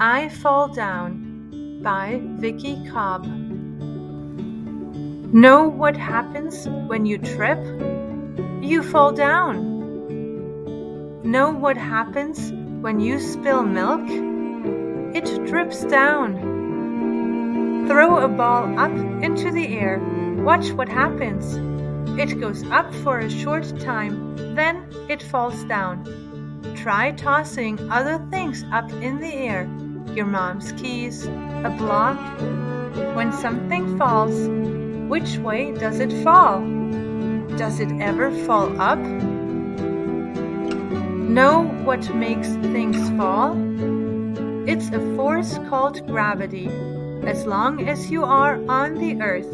I Fall Down by Vicki Cobb. Know what happens when you trip? You fall down. Know what happens when you spill milk? It drips down. Throw a ball up into the air. Watch what happens. It goes up for a short time, then it falls down. Try tossing other things up in the air. Your mom's keys, a block. When something falls, which way does it fall? Does it ever fall up? Know what makes things fall? It's a force called gravity. As long as you are on the earth,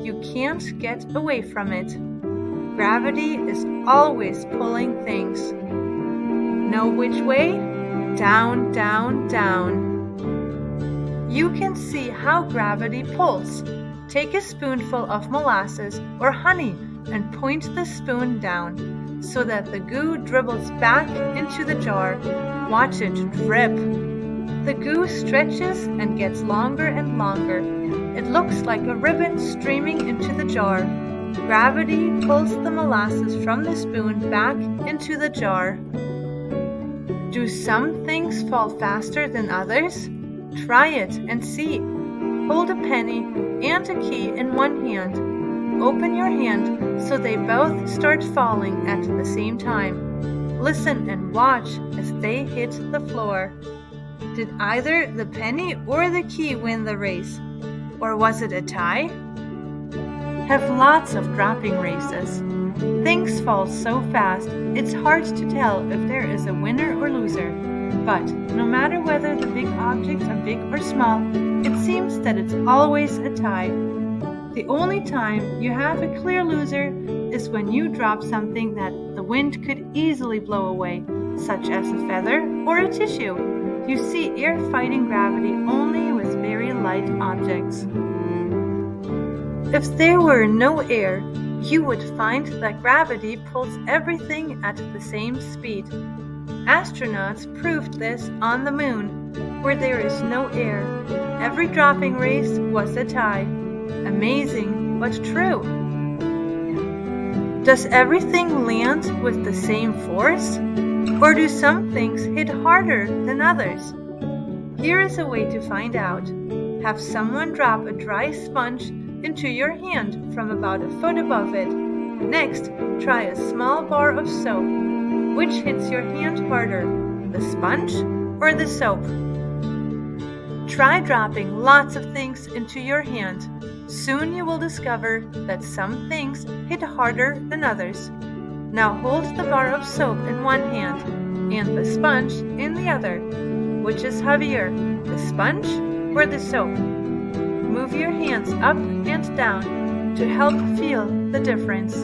you can't get away from it. Gravity is always pulling things. Know which way? Down, down, down. You can see how gravity pulls. Take a spoonful of molasses or honey and point the spoon down so that the goo dribbles back into the jar. Watch it drip. The goo stretches and gets longer and longer. It looks like a ribbon streaming into the jar. Gravity pulls the molasses from the spoon back into the jar. Do some things fall faster than others? Try it and see. Hold a penny and a key in one hand. Open your hand so they both start falling at the same time. Listen and watch as they hit the floor. Did either the penny or the key win the race? Or was it a tie? Have lots of dropping races. Things fall so fast, it's hard to tell if there is a winner or loser. But no matter whether the big objects are big or small, it seems that it's always a tie. The only time you have a clear loser is when you drop something that the wind could easily blow away, such as a feather or a tissue. You see air fighting gravity only with very light objects. If there were no air, you would find that gravity pulls everything at the same speed. Astronauts proved this on the moon, where there is no air. Every dropping race was a tie. Amazing, but true. Does everything land with the same force? Or do some things hit harder than others? Here is a way to find out. Have someone drop a dry sponge into your hand from about a foot above it. Next, try a small bar of soap. Which hits your hand harder, the sponge or the soap? Try dropping lots of things into your hand. Soon you will discover that some things hit harder than others. Now hold the bar of soap in one hand and the sponge in the other. Which is heavier, the sponge or the soap? Move your hands up and down to help feel the difference.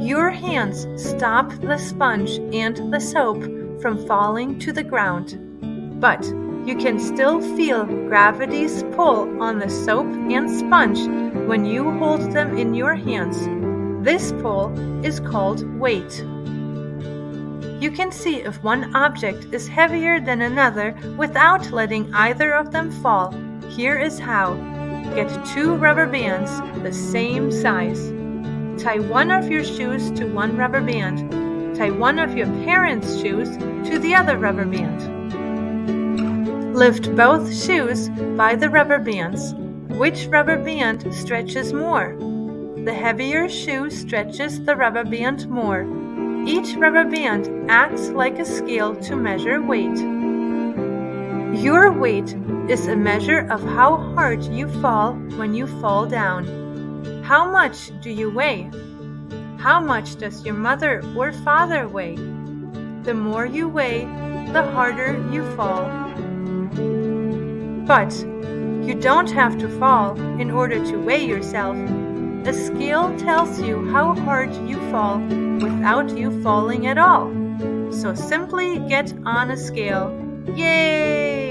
Your hands stop the sponge and the soap from falling to the ground, but you can still feel gravity's pull on the soap and sponge when you hold them in your hands. This pull is called weight. You can see if one object is heavier than another without letting either of them fall. Here is how. Get 2 rubber bands the same size. Tie one of your shoes to one rubber band. Tie one of your parents' shoes to the other rubber band. Lift both shoes by the rubber bands. Which rubber band stretches more? The heavier shoe stretches the rubber band more. Each rubber band acts like a scale to measure weight. Your weight is a measure of how hard you fall when you fall down. How much do you weigh? How much does your mother or father weigh? The more you weigh, the harder you fall. But you don't have to fall in order to weigh yourself. A scale tells you how hard you fall without you falling at all. So simply get on a scale. Yay!